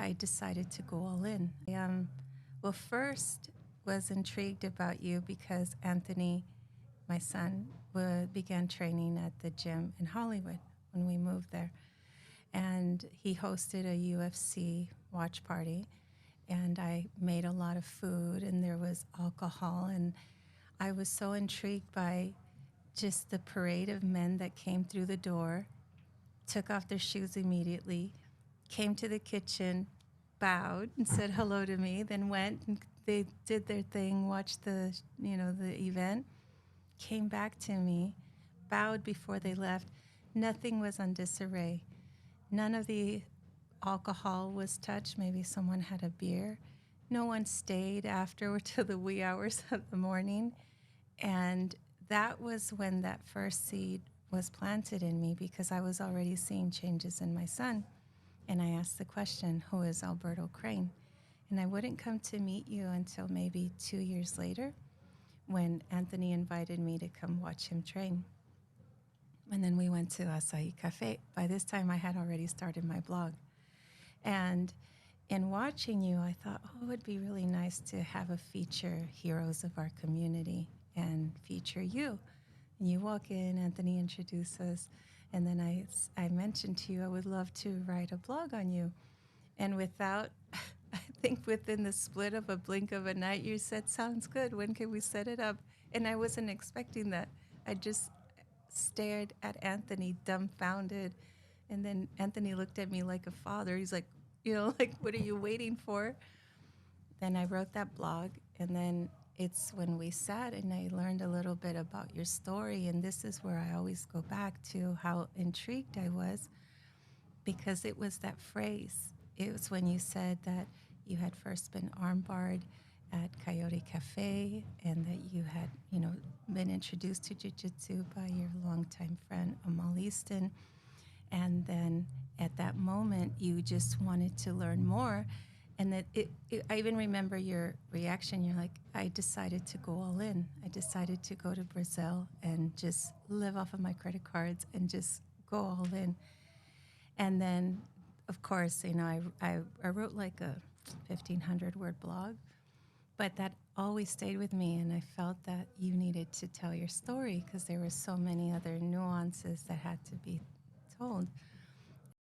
I decided to go all in. Well, first was intrigued about you because Anthony, my son, began training at the gym in Hollywood when we moved there. And he hosted a UFC watch party. And I made a lot of food, and there was alcohol. And I was so intrigued by just the parade of men that came through the door, took off their shoes immediately, came to the kitchen, bowed and said hello to me, then went and they did their thing, watched the event, came back to me, bowed before they left. Nothing was on disarray. None of the alcohol was touched. Maybe someone had a beer. No one stayed afterward till the wee hours of the morning. And that was when that first seed was planted in me because I was already seeing changes in my son. And I asked the question, who is Alberto Crane? And I wouldn't come to meet you until maybe 2 years later when Anthony invited me to come watch him train. And then we went to Acai Cafe. By this time, I had already started my blog. And in watching you, I thought, oh, it would be really nice to have a feature heroes of our community and feature you. And you walk in, Anthony introduced us, and then I mentioned to you I would love to write a blog on you. And without, I think within the split of a blink of an eye, you said, sounds good. When can we set it up? And I wasn't expecting that. I just stared at Anthony, dumbfounded. And then Anthony looked at me like a father. He's like, like, what are you waiting for? Then I wrote that blog, and then it's when we sat and I learned a little bit about your story. And this is where I always go back to how intrigued I was, because it was that phrase. It was when you said that you had first been armbarred at Coyote Cafe and that you had, been introduced to Jiu-Jitsu by your longtime friend, Amal Easton. And then at that moment, you just wanted to learn more. And that I even remember your reaction. You're like, I decided to go all in. I decided to go to Brazil and just live off of my credit cards and just go all in. And then, of course, I wrote like a 1,500 word blog, but that always stayed with me. And I felt that you needed to tell your story because there were so many other nuances that had to be told.